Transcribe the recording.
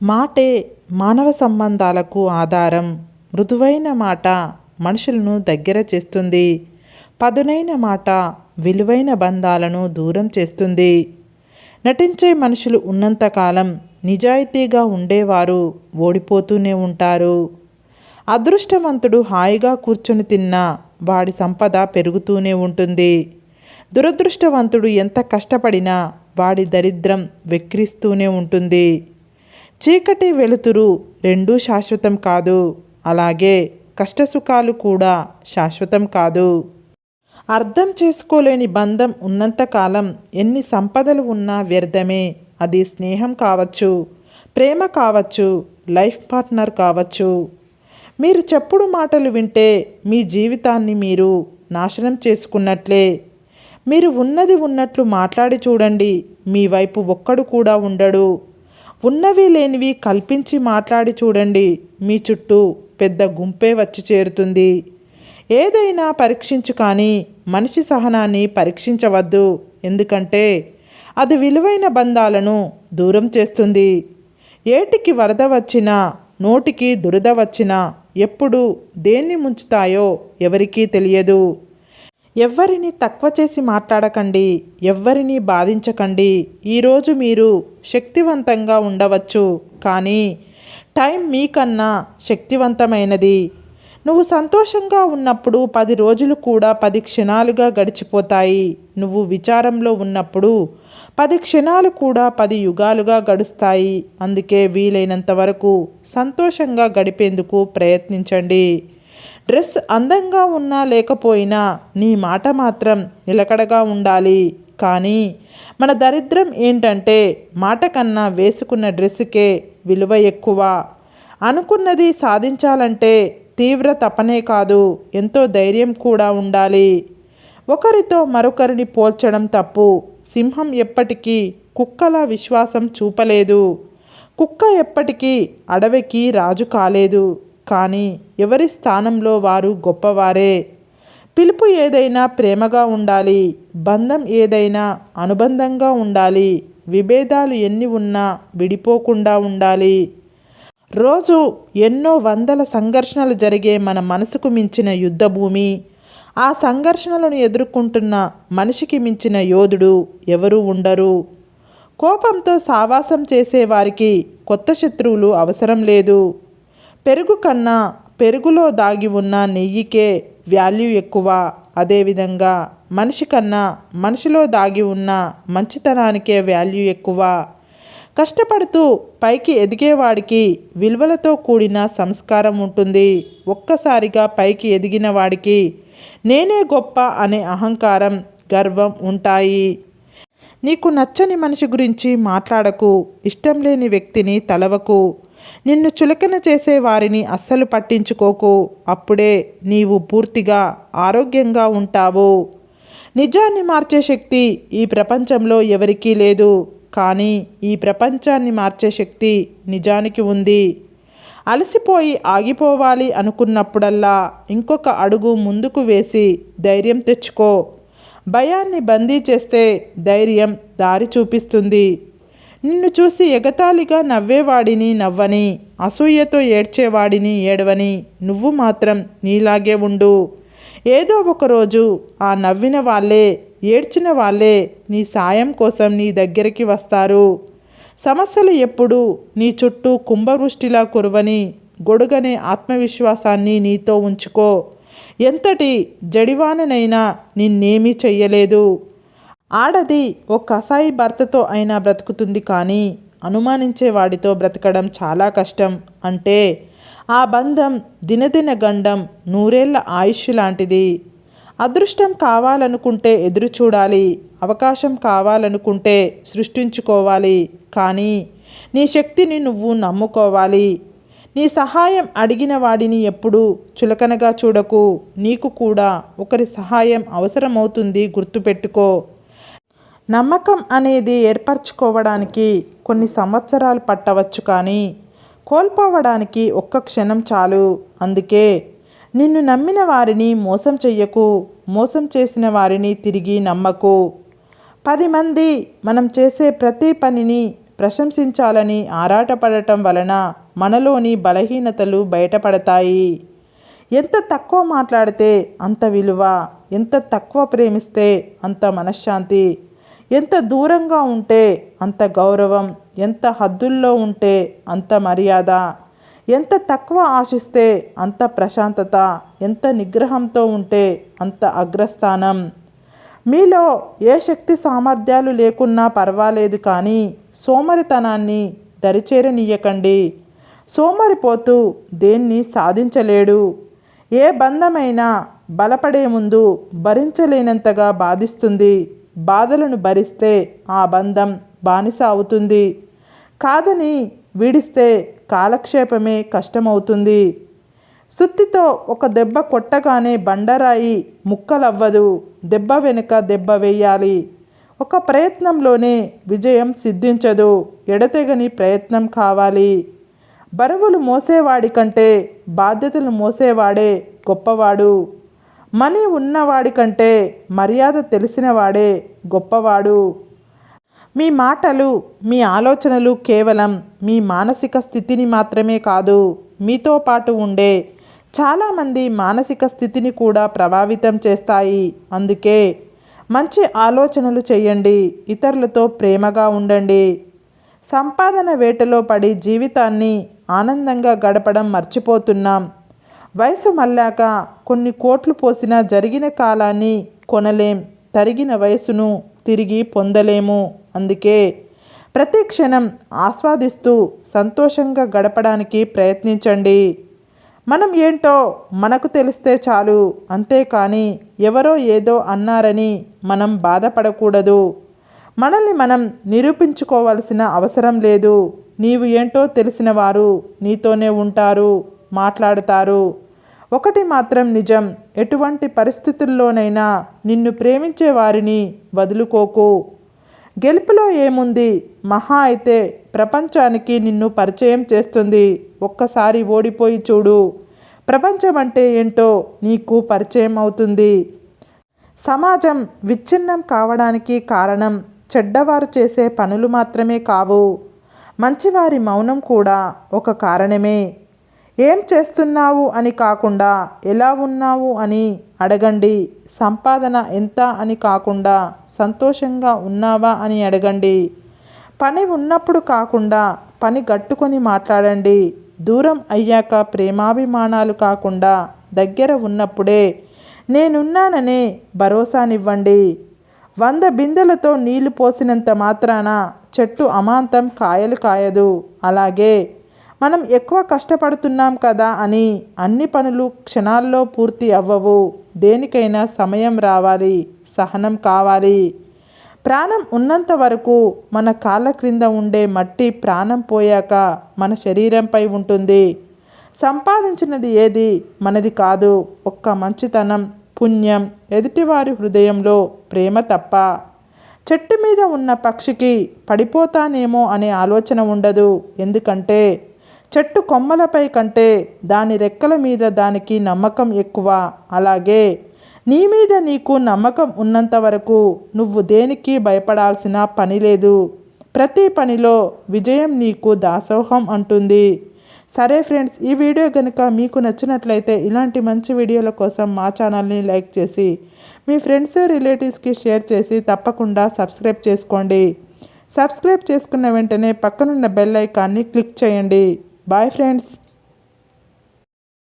మాటే మానవ సంబంధాలకు ఆధారం. మృదువైన మాట మనుషులను దగ్గర చేస్తుంది. పదునైన మాట విలువైన బంధాలను దూరం చేస్తుంది. నటించే మనుషులు ఉన్నంతకాలం నిజాయితీగా ఉండేవారు ఓడిపోతూనే ఉంటారు. అదృష్టవంతుడు హాయిగా కూర్చొని తిన్నా వాడి సంపద పెరుగుతూనే ఉంటుంది. దురదృష్టవంతుడు ఎంత కష్టపడినా వాడి దరిద్రం వెక్కిరిస్తూనే ఉంటుంది. చీకటి వెలుతురు రెండూ శాశ్వతం కాదు. అలాగే కష్టసుఖాలు కూడా శాశ్వతం కాదు. అర్థం చేసుకోలేని బంధం ఉన్నంతకాలం ఎన్ని సంపదలు ఉన్నా వ్యర్థమే. అది స్నేహం కావచ్చు, ప్రేమ కావచ్చు, లైఫ్ పార్ట్నర్ కావచ్చు. మీరు చెప్పుడు మాటలు వింటే మీ జీవితాన్ని మీరు నాశనం చేసుకున్నట్లే. మీరు ఉన్నది ఉన్నట్లు మాట్లాడి చూడండి, మీ వైపు ఒక్కడు కూడా ఉండడు. ఉన్నవి లేనివి కల్పించి మాట్లాడి చూడండి, మీ చుట్టూ పెద్ద గుంపే వచ్చి చేరుతుంది. ఏదైనా పరీక్షించు కానీ మనిషి సహనాన్ని పరీక్షించవద్దు. ఎందుకంటే అది విలువైన బంధాలను దూరం చేస్తుంది. ఏటికి వరద వచ్చినా, నోటికి దురద వచ్చినా ఎప్పుడు దేన్ని ముంచుతాయో ఎవరికీ తెలియదు. ఎవ్వరిని తక్కువ చేసి మాట్లాడకండి, ఎవ్వరిని బాధించకండి. ఈరోజు మీరు శక్తివంతంగా ఉండవచ్చు, కానీ టైం మీకన్నా శక్తివంతమైనది. నువ్వు సంతోషంగా ఉన్నప్పుడు 10 రోజులు కూడా 10 క్షణాలుగా గడిచిపోతాయి. నువ్వు విచారంలో ఉన్నప్పుడు 10 క్షణాలు కూడా 10 యుగాలుగా గడుస్తాయి. అందుకే వీలైనంత వరకు సంతోషంగా గడిపేందుకు ప్రయత్నించండి. డ్రెస్ అందంగా ఉన్నా లేకపోయినా నీ మాట మాత్రం నిలకడగా ఉండాలి. కానీ మన దరిద్రం ఏంటంటే మాట కన్నా వేసుకున్న డ్రెస్సుకే విలువ ఎక్కువ. అనుకున్నది సాధించాలంటే తీవ్ర తపనే కాదు, ఎంతో ధైర్యం కూడా ఉండాలి. ఒకరితో మరొకరిని పోల్చడం తప్పు. సింహం ఎప్పటికీ కుక్కలా విశ్వాసం చూపలేదు. కుక్క ఎప్పటికీ అడవికి రాజు కాలేదు. కానీ ఎవరి స్థానంలో వారు గొప్పవారే. పిలుపు ఏదైనా ప్రేమగా ఉండాలి. బంధం ఏదైనా అనుబంధంగా ఉండాలి. విభేదాలు ఎన్ని ఉన్నా విడిపోకుండా ఉండాలి. రోజు ఎన్నో వందల సంఘర్షణలు జరిగే మన మనసుకు మించిన యుద్ధభూమి. ఆ సంఘర్షణలను ఎదుర్కొంటున్న మనిషికి మించిన యోధుడు ఎవరూ ఉండరు. కోపంతో సావాసం చేసేవారికి కొత్త శత్రువులు అవసరం లేదు. పెరుగు కన్నా పెరుగులో దాగి ఉన్న నెయ్యికే వాల్యూ ఎక్కువ. అదేవిధంగా మనిషి కన్నా మనిషిలో దాగి ఉన్న మంచితనానికే వాల్యూ ఎక్కువ. కష్టపడుతూ పైకి ఎదిగేవాడికి విలువలతో కూడిన సంస్కారం ఉంటుంది. ఒక్కసారిగా పైకి ఎదిగిన వాడికి నేనే గొప్ప అనే అహంకారం, గర్వం ఉంటాయి. నీకు నచ్చని మనిషి గురించి మాట్లాడకు. ఇష్టం లేని వ్యక్తిని తలవకు. నిన్ను చులకన చేసే వారిని అస్సలు పట్టించుకోకు. అప్పుడే నీవు పూర్తిగా ఆరోగ్యంగా ఉంటావు. నిజాన్ని మార్చే శక్తి ఈ ప్రపంచంలో ఎవరికీ లేదు. కానీ ఈ ప్రపంచాన్ని మార్చే శక్తి నిజానికి ఉంది. అలసిపోయి ఆగిపోవాలి అనుకున్నప్పుడల్లా ఇంకొక అడుగు ముందుకు వేసి ధైర్యం తెచ్చుకో. భయాన్ని బందీ చేస్తే ధైర్యం దారి చూపిస్తుంది. నిన్ను చూసి ఎగతాళిగా నవ్వేవాడిని నవ్వని, అసూయతో ఏడ్చేవాడిని ఏడవని, నువ్వు మాత్రం నీలాగే ఉండు. ఏదో ఒకరోజు ఆ నవ్విన వాళ్ళే, ఏడ్చిన వాళ్ళే నీ సాయం కోసం నీ దగ్గరికి వస్తారు. సమస్యలు ఎప్పుడు నీ చుట్టూ కుంభవృష్టిలా కురవని. గొడుగనే ఆత్మవిశ్వాసాన్ని నీతో ఉంచుకో. ఎంతటి జడివాననైనా నిన్నేమీ చెయ్యలేదు. ఆడది ఓ కసాయి భర్తతో అయినా బ్రతుకుతుంది, కానీ అనుమానించే వాడితో బ్రతకడం చాలా కష్టం. అంటే ఆ బంధం దినదిన గండం, 100 ఏళ్ల ఆయుష్ లాంటిది. అదృష్టం కావాలనుకుంటే ఎదురు చూడాలి. అవకాశం కావాలనుకుంటే సృష్టించుకోవాలి. కానీ నీ శక్తిని నువ్వు నమ్ముకోవాలి. నీ సహాయం అడిగిన వాడిని ఎప్పుడూ చులకనగా చూడకు. నీకు కూడా ఒకరి సహాయం అవసరమవుతుంది, గుర్తుపెట్టుకో. నమ్మకం అనేది ఏర్పరచుకోవడానికి కొన్ని సంవత్సరాలు పట్టవచ్చు, కానీ కోల్పోవడానికి ఒక్క క్షణం చాలు. అందుకే నిన్ను నమ్మిన వారిని మోసం చెయ్యకు. మోసం చేసిన వారిని తిరిగి నమ్మకు. 10 మంది మనం చేసే ప్రతి పనిని, ప్రశంసించాలని ఆరాటపడటం వలన మనలోని బలహీనతలు బయటపడతాయి. ఎంత తక్కువ మాట్లాడితే అంత విలువ, ఎంత తక్కువ ప్రేమిస్తే అంత మనశ్శాంతి, ఎంత దూరంగా ఉంటే అంత గౌరవం, ఎంత హద్దుల్లో ఉంటే అంత మర్యాద, ఎంత తక్కువ ఆశిస్తే అంత ప్రశాంతత, ఎంత నిగ్రహంతో ఉంటే అంత అగ్రస్థానం. మీలో ఏ శక్తి సామర్థ్యాలు లేకున్నా పర్వాలేదు, కానీ సోమరితనాన్ని దరిచేరనీయకండి. సోమరిపోతూ దేన్ని సాధించలేడు. ఏ బంధమైనా బలపడే ముందు భరించలేనంతగా బాధిస్తుంది. బాధలను భరిస్తే ఆ బంధం బానిస అవుతుంది. కాదని విడిస్తే కాలక్షేపమే కష్టమవుతుంది. సుత్తితో ఒక దెబ్బ కొట్టగానే బండరాయి ముక్కలవ్వదు. దెబ్బ వెనుక దెబ్బ వేయాలి. ఒక ప్రయత్నంలోనే విజయం సిద్ధించదు. ఎడతెగని ప్రయత్నం కావాలి. బరువులు మోసేవాడి కంటే బాధ్యతలు మోసేవాడే గొప్పవాడు. మనీ ఉన్నవాడి కంటే మర్యాద తెలిసినవాడే గొప్పవాడు. మీ మాటలు, మీ ఆలోచనలు కేవలం మీ మానసిక స్థితిని మాత్రమే కాదు, మీతో పాటు ఉండే చాలామంది మానసిక స్థితిని కూడా ప్రభావితం చేస్తాయి. అందుకే మంచి ఆలోచనలు చేయండి. ఇతరులతో ప్రేమగా ఉండండి. సంపాదన వేటలో పడి జీవితాన్ని ఆనందంగా గడపడం మర్చిపోతున్నాం. వయసు మళ్ళాక కొన్ని కోట్లు పోసినా జరిగిన కాలాన్ని కొనలేం. తరిగిన వయసును తిరిగి పొందలేము. అందుకే ప్రతి క్షణం ఆస్వాదిస్తూ సంతోషంగా గడపడానికి ప్రయత్నించండి. మనం ఏంటో మనకు తెలిస్తే చాలు. అంతేకాని ఎవరో ఏదో అన్నారని మనం బాధపడకూడదు. మనల్ని మనం నిరూపించుకోవాల్సిన అవసరం లేదు. నీవు ఏంటో తెలిసిన వారు నీతోనే ఉంటారు, మాట్లాడతారు. ఒకటి మాత్రం నిజం, ఎటువంటి పరిస్థితుల్లోనైనా నిన్ను ప్రేమించే వారిని వదులుకోకు. గెలుపులో ఏముంది? మహా అయితే ప్రపంచానికి నిన్ను పరిచయం చేస్తుంది. ఒక్కసారి ఓడిపోయి చూడు, ప్రపంచం అంటే ఏంటో నీకు పరిచయం అవుతుంది. సమాజం విచ్ఛిన్నం కావడానికి కారణం చెడ్డవారు చేసే పనులు మాత్రమే కావు, మంచివారి మౌనం కూడా ఒక కారణమే. ఏం చేస్తున్నావు అని కాకుండా ఎలా ఉన్నావు అని అడగండి. సంపాదన ఎంత అని కాకుండా సంతోషంగా ఉన్నావా అని అడగండి. పని ఉన్నప్పుడు కాకుండా పని గట్టుకొని మాట్లాడండి. దూరం అయ్యాక ప్రేమాభిమానాలు కాకుండా దగ్గర ఉన్నప్పుడే నేనున్నాననే భరోసానివ్వండి. 100 బిందెలతో నీళ్లు పోసినంత మాత్రాన చెట్టు అమాంతం కాయలు కాయదు. అలాగే మనం ఎక్కువ కష్టపడుతున్నాం కదా అని అన్ని పనులు క్షణాల్లో పూర్తి అవ్వవు. దేనికైనా సమయం రావాలి, సహనం కావాలి. ప్రాణం ఉన్నంత వరకు మన కాళ్ళ క్రింద ఉండే మట్టి ప్రాణం పోయాక మన శరీరంపై ఉంటుంది. సంపాదించినది ఏది మనది కాదు. ఒక్క మంచితనం, పుణ్యం, ఎదుటివారి హృదయంలో ప్రేమ తప్ప. చెట్టు మీద ఉన్న పక్షికి పడిపోతానేమో అనే ఆలోచన ఉండదు. ఎందుకంటే చెట్టు కొమ్మలపై కంటే దాని రెక్కల మీద దానికి నమ్మకం ఎక్కువ. అలాగే నీ మీద నీకు నమ్మకం ఉన్నంత వరకు నువ్వు దేనికి భయపడాల్సిన పని లేదు. ప్రతి పనిలో విజయం నీకు దాసోహం అంటుంది. సరే ఫ్రెండ్స్, ఈ వీడియో కనుక మీకు నచ్చినట్లయితే ఇలాంటి మంచి వీడియోల కోసం మా ఛానల్ని లైక్ చేసి మీ ఫ్రెండ్స్ రిలేటివ్స్కి షేర్ చేసి తప్పకుండా సబ్స్క్రైబ్ చేసుకోండి. సబ్స్క్రైబ్ చేసుకున్న వెంటనే పక్కనున్న బెల్ ఐకాన్ని క్లిక్ చేయండి. Bye friends.